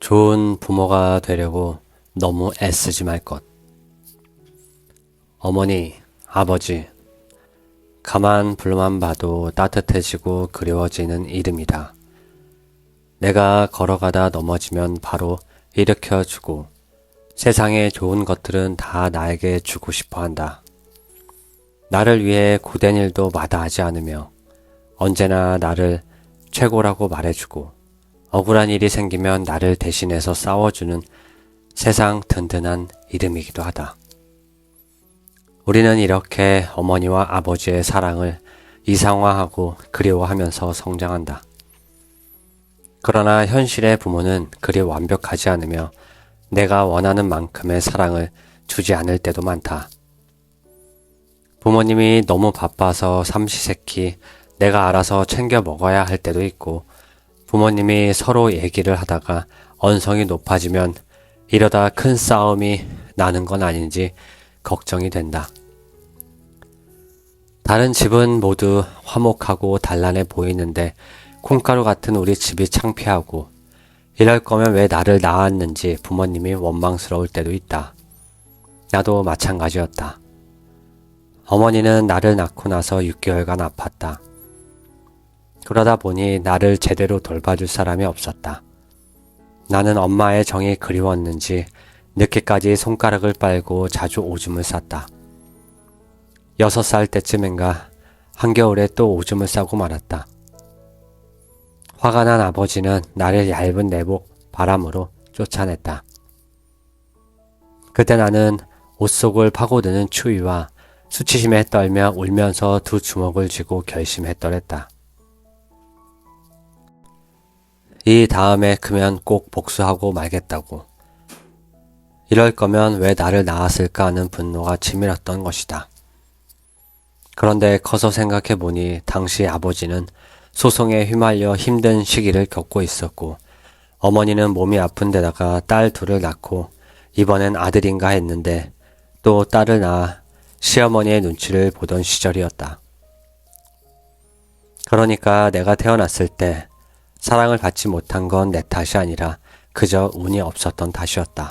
좋은 부모가 되려고 너무 애쓰지 말 것. 어머니, 아버지, 가만 불만 봐도 따뜻해지고 그리워지는 이름이다. 내가 걸어가다 넘어지면 바로 일으켜주고 세상의 좋은 것들은 다 나에게 주고 싶어 한다. 나를 위해 고된 일도 마다하지 않으며 언제나 나를 최고라고 말해주고 억울한 일이 생기면 나를 대신해서 싸워주는 세상 든든한 이름이기도 하다. 우리는 이렇게 어머니와 아버지의 사랑을 이상화하고 그리워하면서 성장한다. 그러나 현실의 부모는 그리 완벽하지 않으며 내가 원하는 만큼의 사랑을 주지 않을 때도 많다. 부모님이 너무 바빠서 삼시세끼 내가 알아서 챙겨 먹어야 할 때도 있고 부모님이 서로 얘기를 하다가 언성이 높아지면 이러다 큰 싸움이 나는 건 아닌지 걱정이 된다. 다른 집은 모두 화목하고 단란해 보이는데 콩가루 같은 우리 집이 창피하고 이럴 거면 왜 나를 낳았는지 부모님이 원망스러울 때도 있다. 나도 마찬가지였다. 어머니는 나를 낳고 나서 6개월간 아팠다. 그러다 보니 나를 제대로 돌봐줄 사람이 없었다. 나는 엄마의 정이 그리웠는지 늦게까지 손가락을 빨고 자주 오줌을 쌌다. 6살 때쯤인가 한겨울에 또 오줌을 싸고 말았다. 화가 난 아버지는 나를 얇은 내복 바람으로 쫓아냈다. 그때 나는 옷 속을 파고드는 추위와 수치심에 떨며 울면서 두 주먹을 쥐고 결심했더랬다. 이 다음에 크면 꼭 복수하고 말겠다고. 이럴 거면 왜 나를 낳았을까 하는 분노가 치밀었던 것이다. 그런데 커서 생각해보니 당시 아버지는 소송에 휘말려 힘든 시기를 겪고 있었고 어머니는 몸이 아픈 데다가 딸 둘을 낳고 이번엔 아들인가 했는데 또 딸을 낳아 시어머니의 눈치를 보던 시절이었다. 그러니까 내가 태어났을 때 사랑을 받지 못한 건 내 탓이 아니라 그저 운이 없었던 탓이었다.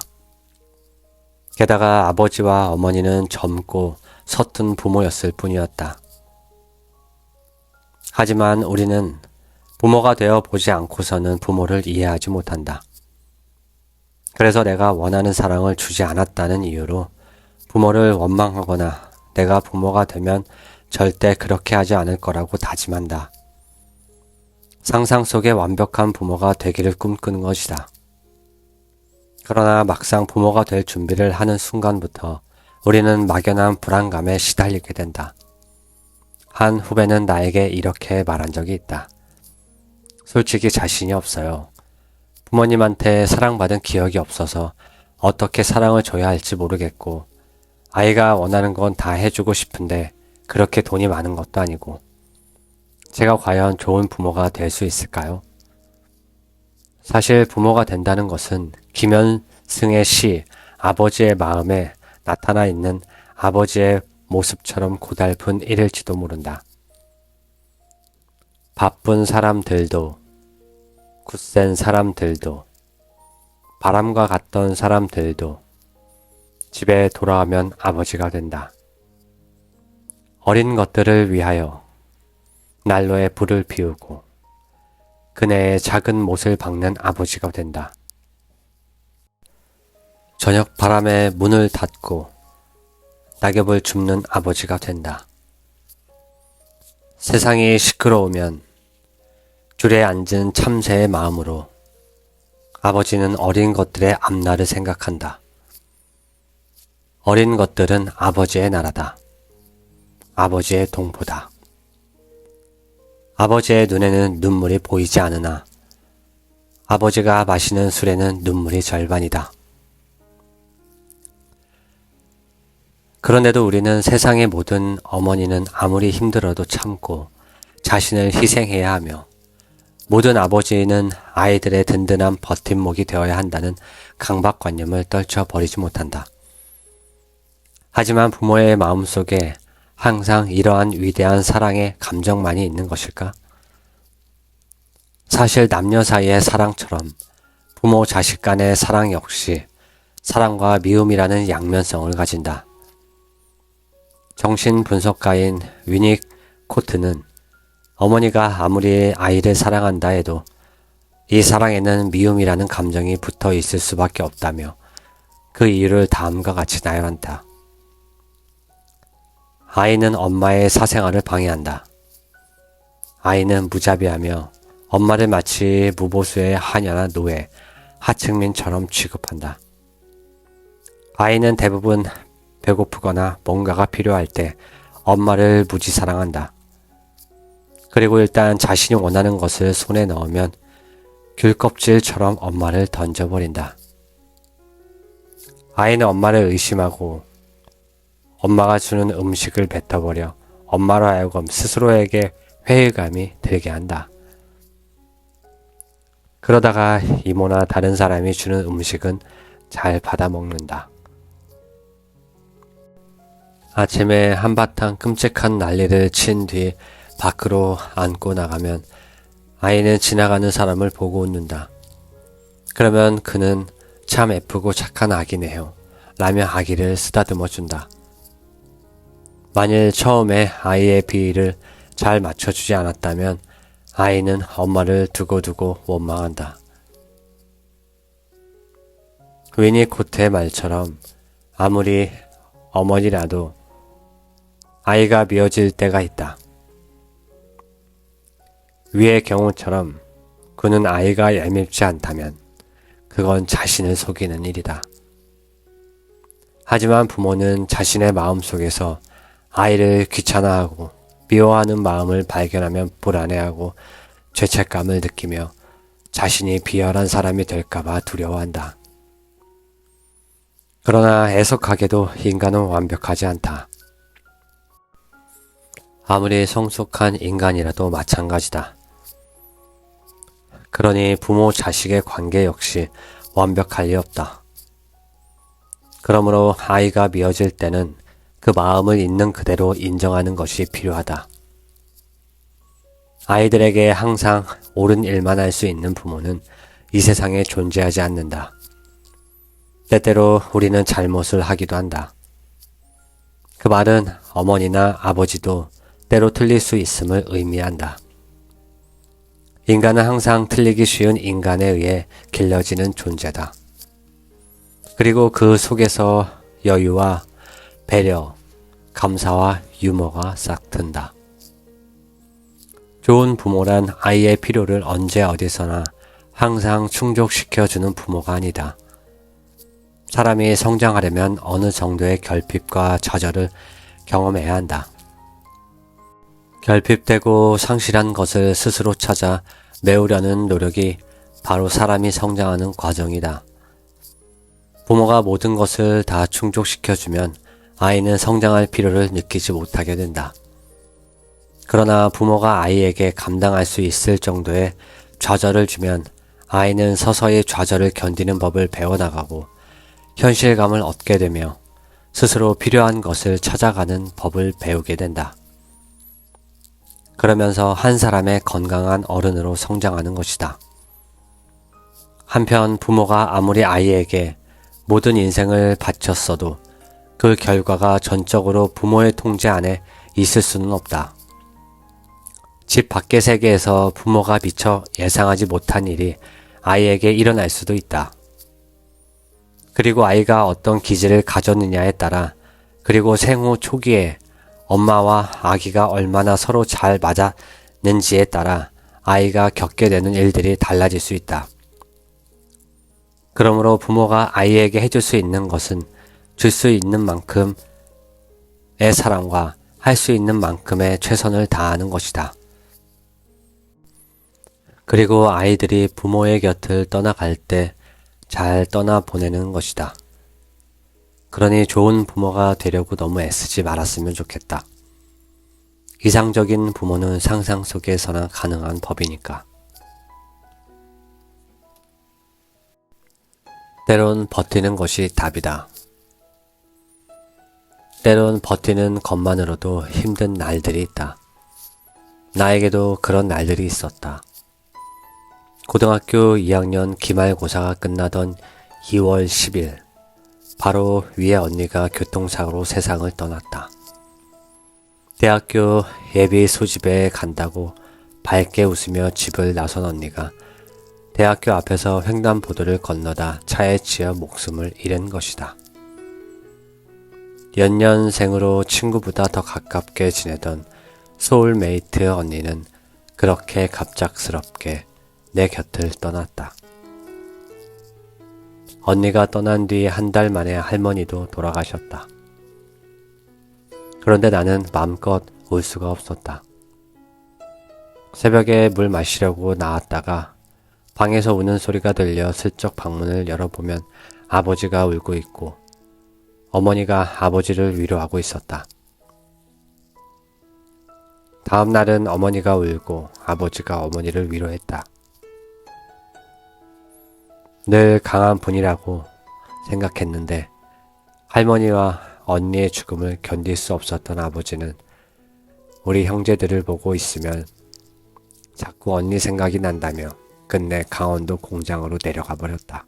게다가 아버지와 어머니는 젊고 서툰 부모였을 뿐이었다. 하지만 우리는 부모가 되어 보지 않고서는 부모를 이해하지 못한다. 그래서 내가 원하는 사랑을 주지 않았다는 이유로 부모를 원망하거나 내가 부모가 되면 절대 그렇게 하지 않을 거라고 다짐한다. 상상 속의 완벽한 부모가 되기를 꿈꾸는 것이다. 그러나 막상 부모가 될 준비를 하는 순간부터 우리는 막연한 불안감에 시달리게 된다. 한 후배는 나에게 이렇게 말한 적이 있다. 솔직히 자신이 없어요. 부모님한테 사랑받은 기억이 없어서 어떻게 사랑을 줘야 할지 모르겠고 아이가 원하는 건 다 해주고 싶은데 그렇게 돈이 많은 것도 아니고 제가 과연 좋은 부모가 될 수 있을까요? 사실 부모가 된다는 것은 김현승의 시 아버지의 마음에 나타나 있는 아버지의 모습처럼 고달픈 일일지도 모른다. 바쁜 사람들도 굳센 사람들도 바람과 같던 사람들도 집에 돌아오면 아버지가 된다. 어린 것들을 위하여 난로에 불을 피우고 그네의 작은 못을 박는 아버지가 된다. 저녁 바람에 문을 닫고 낙엽을 줍는 아버지가 된다. 세상이 시끄러우면 줄에 앉은 참새의 마음으로 아버지는 어린 것들의 앞날을 생각한다. 어린 것들은 아버지의 나라다. 아버지의 동포다. 아버지의 눈에는 눈물이 보이지 않으나 아버지가 마시는 술에는 눈물이 절반이다. 그런데도 우리는 세상의 모든 어머니는 아무리 힘들어도 참고 자신을 희생해야 하며 모든 아버지는 아이들의 든든한 버팀목이 되어야 한다는 강박관념을 떨쳐버리지 못한다. 하지만 부모의 마음속에 항상 이러한 위대한 사랑의 감정만이 있는 것일까? 사실 남녀 사이의 사랑처럼 부모 자식 간의 사랑 역시 사랑과 미움이라는 양면성을 가진다. 정신분석가인 위니 코트는 어머니가 아무리 아이를 사랑한다 해도 이 사랑에는 미움이라는 감정이 붙어 있을 수밖에 없다며 그 이유를 다음과 같이 나열한다. 아이는 엄마의 사생활을 방해한다. 아이는 무자비하며 엄마를 마치 무보수의 하녀나 노예, 하층민처럼 취급한다. 아이는 대부분 배고프거나 뭔가가 필요할 때 엄마를 무지 사랑한다. 그리고 일단 자신이 원하는 것을 손에 넣으면 귤껍질처럼 엄마를 던져버린다. 아이는 엄마를 의심하고 엄마가 주는 음식을 뱉어버려 엄마로 하여금 스스로에게 회의감이 들게 한다. 그러다가 이모나 다른 사람이 주는 음식은 잘 받아먹는다. 아침에 한바탕 끔찍한 난리를 친 뒤 밖으로 안고 나가면 아이는 지나가는 사람을 보고 웃는다. 그러면 그는 참 예쁘고 착한 아기네요 라며 아기를 쓰다듬어 준다. 만일 처음에 아이의 비위를 잘 맞춰주지 않았다면 아이는 엄마를 두고두고 원망한다. 위니 코트의 말처럼 아무리 어머니라도 아이가 미워질 때가 있다. 위의 경우처럼 그는 아이가 얄밉지 않다면 그건 자신을 속이는 일이다. 하지만 부모는 자신의 마음속에서 아이를 귀찮아하고 미워하는 마음을 발견하면 불안해하고 죄책감을 느끼며 자신이 비열한 사람이 될까봐 두려워한다. 그러나 애석하게도 인간은 완벽하지 않다. 아무리 성숙한 인간이라도 마찬가지다. 그러니 부모 자식의 관계 역시 완벽할 리 없다. 그러므로 아이가 미워질 때는 그 마음을 있는 그대로 인정하는 것이 필요하다. 아이들에게 항상 옳은 일만 할 수 있는 부모는 이 세상에 존재하지 않는다. 때때로 우리는 잘못을 하기도 한다. 그 말은 어머니나 아버지도 때로 틀릴 수 있음을 의미한다. 인간은 항상 틀리기 쉬운 인간에 의해 길러지는 존재다. 그리고 그 속에서 여유와 배려, 감사와 유머가 싹 튼다. 좋은 부모란 아이의 필요를 언제 어디서나 항상 충족시켜주는 부모가 아니다. 사람이 성장하려면 어느 정도의 결핍과 좌절을 경험해야 한다. 결핍되고 상실한 것을 스스로 찾아 메우려는 노력이 바로 사람이 성장하는 과정이다. 부모가 모든 것을 다 충족시켜주면 아이는 성장할 필요를 느끼지 못하게 된다. 그러나 부모가 아이에게 감당할 수 있을 정도의 좌절을 주면 아이는 서서히 좌절을 견디는 법을 배워나가고 현실감을 얻게 되며 스스로 필요한 것을 찾아가는 법을 배우게 된다. 그러면서 한 사람의 건강한 어른으로 성장하는 것이다. 한편 부모가 아무리 아이에게 모든 인생을 바쳤어도 그 결과가 전적으로 부모의 통제 안에 있을 수는 없다. 집 밖의 세계에서 부모가 미처 예상하지 못한 일이 아이에게 일어날 수도 있다. 그리고 아이가 어떤 기질을 가졌느냐에 따라 그리고 생후 초기에 엄마와 아기가 얼마나 서로 잘 맞았는지에 따라 아이가 겪게 되는 일들이 달라질 수 있다. 그러므로 부모가 아이에게 해줄 수 있는 것은 줄 수 있는 만큼의 사랑과 할 수 있는 만큼의 최선을 다하는 것이다. 그리고 아이들이 부모의 곁을 떠나갈 때 잘 떠나보내는 것이다. 그러니 좋은 부모가 되려고 너무 애쓰지 말았으면 좋겠다. 이상적인 부모는 상상 속에서나 가능한 법이니까. 때론 버티는 것이 답이다. 때론 버티는 것만으로도 힘든 날들이 있다. 나에게도 그런 날들이 있었다. 고등학교 2학년 기말고사가 끝나던 2월 10일, 바로 위에 언니가 교통사고로 세상을 떠났다. 대학교 예비 소집에 간다고 밝게 웃으며 집을 나선 언니가 대학교 앞에서 횡단보도를 건너다 차에 치여 목숨을 잃은 것이다. 연년생으로 친구보다 더 가깝게 지내던 소울메이트 언니는 그렇게 갑작스럽게 내 곁을 떠났다. 언니가 떠난 뒤 한 달 만에 할머니도 돌아가셨다. 그런데 나는 마음껏 울 수가 없었다. 새벽에 물 마시려고 나왔다가 방에서 우는 소리가 들려 슬쩍 방문을 열어보면 아버지가 울고 있고 어머니가 아버지를 위로하고 있었다. 다음 날은 어머니가 울고 아버지가 어머니를 위로했다. 늘 강한 분이라고 생각했는데 할머니와 언니의 죽음을 견딜 수 없었던 아버지는 우리 형제들을 보고 있으면 자꾸 언니 생각이 난다며 끝내 강원도 공장으로 내려가 버렸다.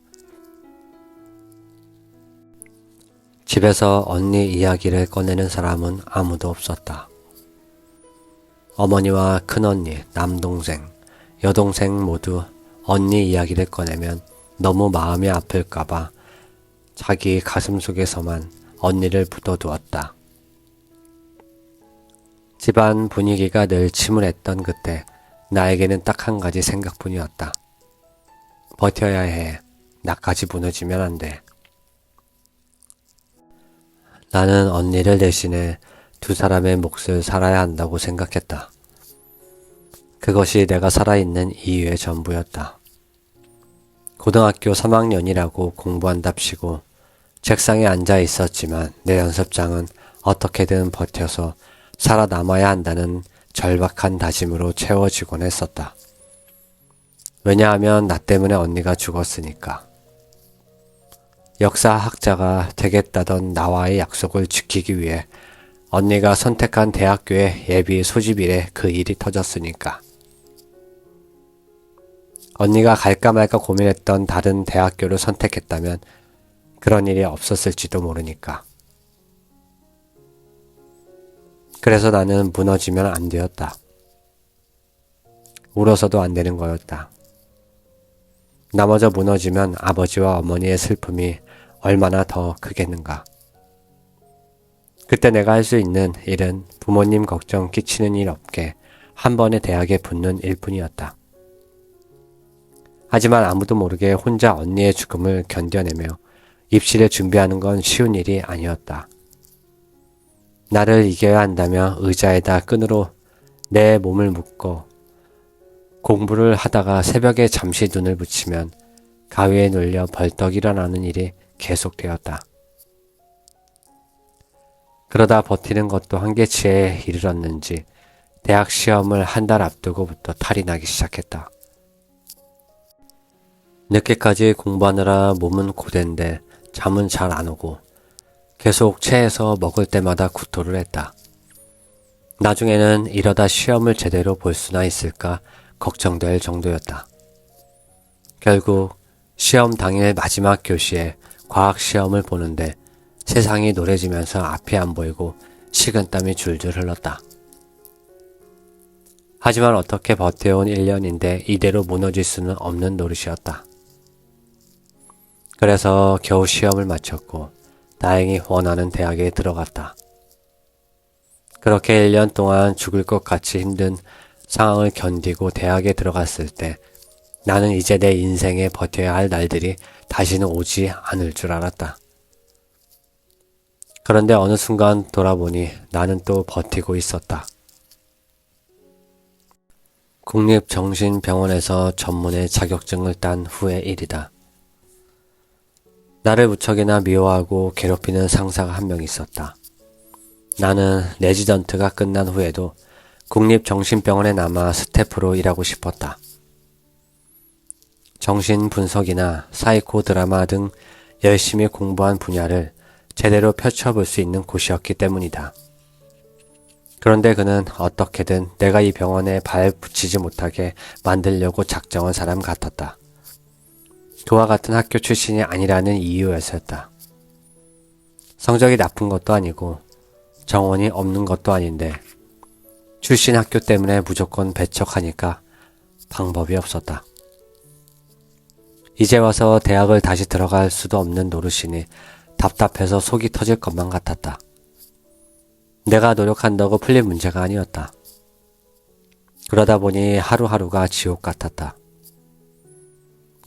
집에서 언니 이야기를 꺼내는 사람은 아무도 없었다. 어머니와 큰언니, 남동생, 여동생 모두 언니 이야기를 꺼내면 너무 마음이 아플까봐 자기 가슴 속에서만 언니를 묻어두었다. 집안 분위기가 늘 침울했던 그때 나에게는 딱 한 가지 생각뿐이었다. 버텨야 해. 나까지 무너지면 안 돼. 나는 언니를 대신해 두 사람의 몫을 살아야 한다고 생각했다. 그것이 내가 살아있는 이유의 전부였다. 고등학교 3학년이라고 공부한답시고 책상에 앉아 있었지만 내 연습장은 어떻게든 버텨서 살아남아야 한다는 절박한 다짐으로 채워지곤 했었다. 왜냐하면 나 때문에 언니가 죽었으니까. 역사학자가 되겠다던 나와의 약속을 지키기 위해 언니가 선택한 대학교의 예비 소집일에 그 일이 터졌으니까. 언니가 갈까 말까 고민했던 다른 대학교를 선택했다면 그런 일이 없었을지도 모르니까. 그래서 나는 무너지면 안 되었다. 울어서도 안 되는 거였다. 나마저 무너지면 아버지와 어머니의 슬픔이 얼마나 더 크겠는가. 그때 내가 할 수 있는 일은 부모님 걱정 끼치는 일 없게 한 번에 대학에 붙는 일뿐이었다. 하지만 아무도 모르게 혼자 언니의 죽음을 견뎌내며 입시를 준비하는 건 쉬운 일이 아니었다. 나를 이겨야 한다며 의자에다 끈으로 내 몸을 묶어 공부를 하다가 새벽에 잠시 눈을 붙이면 가위에 눌려 벌떡 일어나는 일이 계속되었다. 그러다 버티는 것도 한계치에 이르렀는지 대학 시험을 한 달 앞두고부터 탈이 나기 시작했다. 늦게까지 공부하느라 몸은 고된데 잠은 잘 안 오고 계속 체해서 먹을 때마다 구토를 했다. 나중에는 이러다 시험을 제대로 볼 수나 있을까 걱정될 정도였다. 결국 시험 당일 마지막 교시에 과학 시험을 보는데 세상이 노래지면서 앞이 안 보이고 식은땀이 줄줄 흘렀다. 하지만 어떻게 버텨온 1년인데 이대로 무너질 수는 없는 노릇이었다. 그래서 겨우 시험을 마쳤고 다행히 원하는 대학에 들어갔다. 그렇게 1년 동안 죽을 것 같이 힘든 상황을 견디고 대학에 들어갔을 때 나는 이제 내 인생에 버텨야 할 날들이 다시는 오지 않을 줄 알았다. 그런데 어느 순간 돌아보니 나는 또 버티고 있었다. 국립정신병원에서 전문의 자격증을 딴 후의 일이다. 나를 무척이나 미워하고 괴롭히는 상사가 한 명 있었다. 나는 레지던트가 끝난 후에도 국립정신병원에 남아 스태프로 일하고 싶었다. 정신분석이나 사이코 드라마 등 열심히 공부한 분야를 제대로 펼쳐볼 수 있는 곳이었기 때문이다. 그런데 그는 어떻게든 내가 이 병원에 발 붙이지 못하게 만들려고 작정한 사람 같았다. 그와 같은 학교 출신이 아니라는 이유에서였다. 성적이 나쁜 것도 아니고 정원이 없는 것도 아닌데 출신 학교 때문에 무조건 배척하니까 방법이 없었다. 이제 와서 대학을 다시 들어갈 수도 없는 노릇이니 답답해서 속이 터질 것만 같았다. 내가 노력한다고 풀릴 문제가 아니었다. 그러다 보니 하루하루가 지옥 같았다.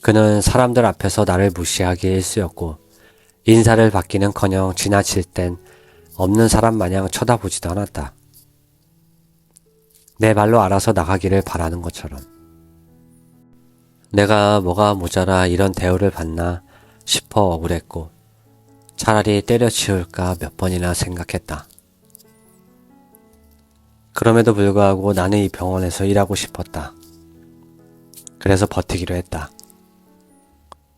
그는 사람들 앞에서 나를 무시하기 일쑤였고 인사를 받기는커녕 지나칠 땐 없는 사람 마냥 쳐다보지도 않았다. 내 발로 알아서 나가기를 바라는 것처럼. 내가 뭐가 모자라 이런 대우를 받나 싶어 억울했고 차라리 때려치울까 몇 번이나 생각했다. 그럼에도 불구하고 나는 이 병원에서 일하고 싶었다. 그래서 버티기로 했다.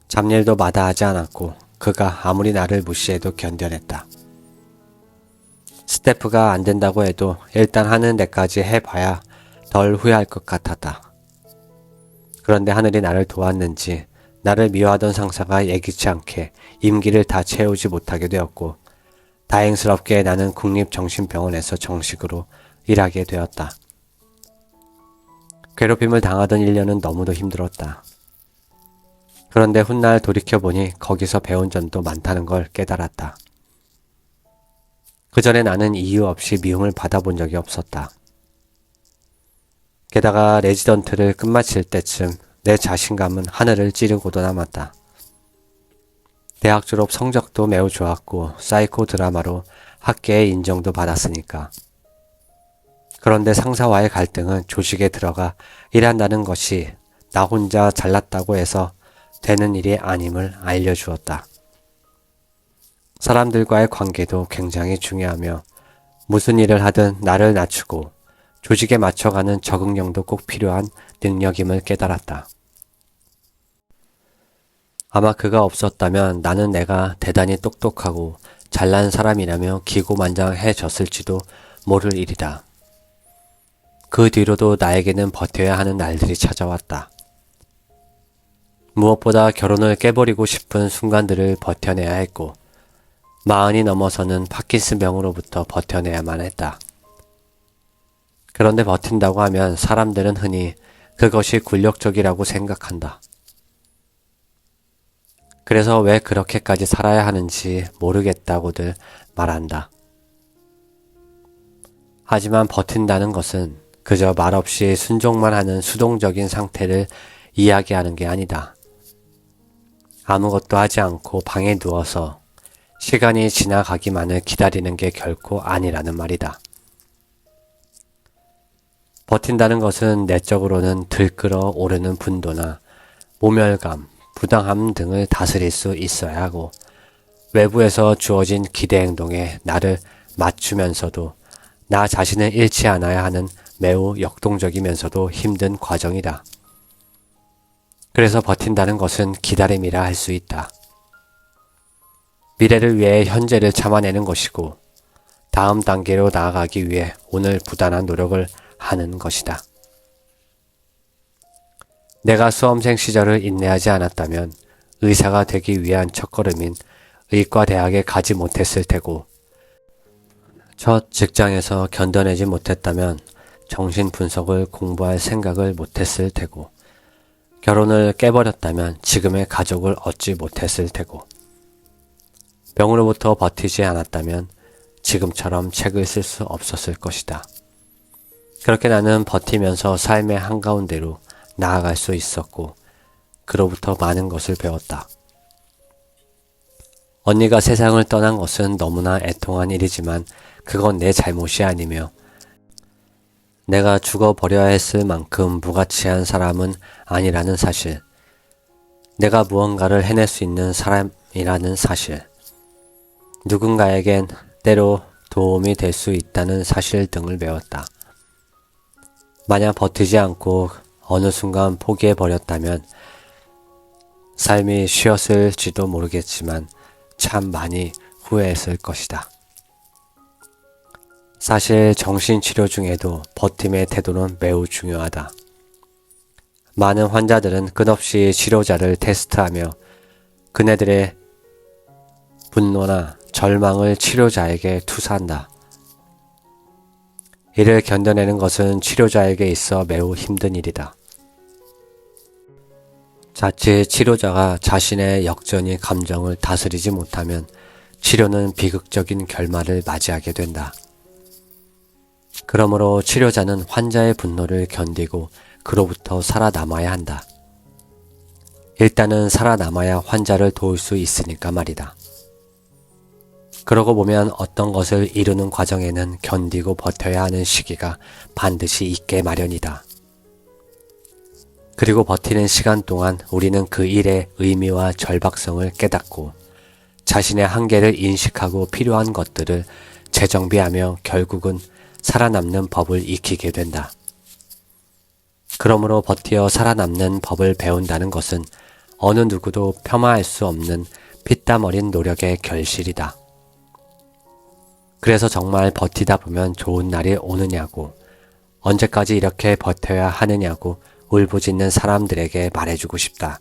잡일도 마다하지 않았고 그가 아무리 나를 무시해도 견뎌냈다. 스태프가 안 된다고 해도 일단 하는 데까지 해봐야 덜 후회할 것 같았다. 그런데 하늘이 나를 도왔는지 나를 미워하던 상사가 예기치 않게 임기를 다 채우지 못하게 되었고 다행스럽게 나는 국립정신병원에서 정식으로 일하게 되었다. 괴롭힘을 당하던 1년은 너무도 힘들었다. 그런데 훗날 돌이켜보니 거기서 배운 점도 많다는 걸 깨달았다. 그 전에 나는 이유 없이 미움을 받아본 적이 없었다. 게다가 레지던트를 끝마칠 때쯤 내 자신감은 하늘을 찌르고도 남았다. 대학 졸업 성적도 매우 좋았고 사이코 드라마로 학계의 인정도 받았으니까. 그런데 상사와의 갈등은 조직에 들어가 일한다는 것이 나 혼자 잘났다고 해서 되는 일이 아님을 알려주었다. 사람들과의 관계도 굉장히 중요하며 무슨 일을 하든 나를 낮추고 조직에 맞춰가는 적응력도 꼭 필요한 능력임을 깨달았다. 아마 그가 없었다면 나는 내가 대단히 똑똑하고 잘난 사람이라며 기고만장해졌을지도 모를 일이다. 그 뒤로도 나에게는 버텨야 하는 날들이 찾아왔다. 무엇보다 결혼을 깨버리고 싶은 순간들을 버텨내야 했고 40이 넘어서는 파킨슨병으로부터 버텨내야만 했다. 그런데 버틴다고 하면 사람들은 흔히 그것이 굴욕적이라고 생각한다. 그래서 왜 그렇게까지 살아야 하는지 모르겠다고들 말한다. 하지만 버틴다는 것은 그저 말없이 순종만 하는 수동적인 상태를 이야기하는 게 아니다. 아무것도 하지 않고 방에 누워서 시간이 지나가기만을 기다리는 게 결코 아니라는 말이다. 버틴다는 것은 내적으로는 들끓어 오르는 분노나 모멸감, 부당함 등을 다스릴 수 있어야 하고 외부에서 주어진 기대 행동에 나를 맞추면서도 나 자신을 잃지 않아야 하는 매우 역동적이면서도 힘든 과정이다. 그래서 버틴다는 것은 기다림이라 할 수 있다. 미래를 위해 현재를 참아내는 것이고 다음 단계로 나아가기 위해 오늘 부단한 노력을 하는 것이다. 내가 수험생 시절을 인내하지 않았다면 의사가 되기 위한 첫걸음인 의과대학에 가지 못했을 테고 첫 직장에서 견뎌내지 못했다면 정신분석을 공부할 생각을 못했을 테고 결혼을 깨버렸다면 지금의 가족을 얻지 못했을 테고 병으로부터 버티지 않았다면 지금처럼 책을 쓸 수 없었을 것이다. 그렇게 나는 버티면서 삶의 한가운데로 나아갈 수 있었고 그로부터 많은 것을 배웠다. 언니가 세상을 떠난 것은 너무나 애통한 일이지만 그건 내 잘못이 아니며 내가 죽어버려야 했을 만큼 무가치한 사람은 아니라는 사실, 내가 무언가를 해낼 수 있는 사람이라는 사실, 누군가에겐 때로 도움이 될 수 있다는 사실 등을 배웠다. 만약 버티지 않고 어느 순간 포기해버렸다면 삶이 쉬었을지도 모르겠지만 참 많이 후회했을 것이다. 사실 정신치료 중에도 버팀의 태도는 매우 중요하다. 많은 환자들은 끝없이 치료자를 테스트하며 그네들의 분노나 절망을 치료자에게 투사한다. 이를 견뎌내는 것은 치료자에게 있어 매우 힘든 일이다. 자칫 치료자가 자신의 역전이 감정을 다스리지 못하면 치료는 비극적인 결말을 맞이하게 된다. 그러므로 치료자는 환자의 분노를 견디고 그로부터 살아남아야 한다. 일단은 살아남아야 환자를 도울 수 있으니까 말이다. 그러고 보면 어떤 것을 이루는 과정에는 견디고 버텨야 하는 시기가 반드시 있게 마련이다. 그리고 버티는 시간 동안 우리는 그 일의 의미와 절박성을 깨닫고 자신의 한계를 인식하고 필요한 것들을 재정비하며 결국은 살아남는 법을 익히게 된다. 그러므로 버티어 살아남는 법을 배운다는 것은 어느 누구도 폄하할 수 없는 피땀 어린 노력의 결실이다. 그래서 정말 버티다 보면 좋은 날이 오느냐고, 언제까지 이렇게 버텨야 하느냐고 울부짖는 사람들에게 말해주고 싶다.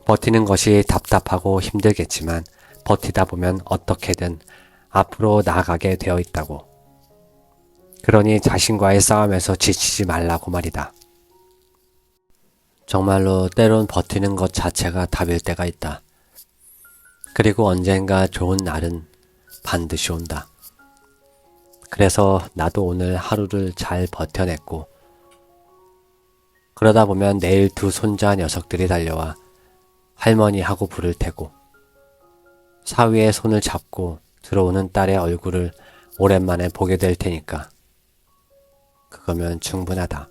버티는 것이 답답하고 힘들겠지만 버티다 보면 어떻게든 앞으로 나아가게 되어 있다고. 그러니 자신과의 싸움에서 지치지 말라고 말이다. 정말로 때론 버티는 것 자체가 답일 때가 있다. 그리고 언젠가 좋은 날은 반드시 온다. 그래서 나도 오늘 하루를 잘 버텨냈고, 그러다 보면 내일 두 손자 녀석들이 달려와 할머니 하고 부를 테고, 사위의 손을 잡고 들어오는 딸의 얼굴을 오랜만에 보게 될 테니까 그거면 충분하다.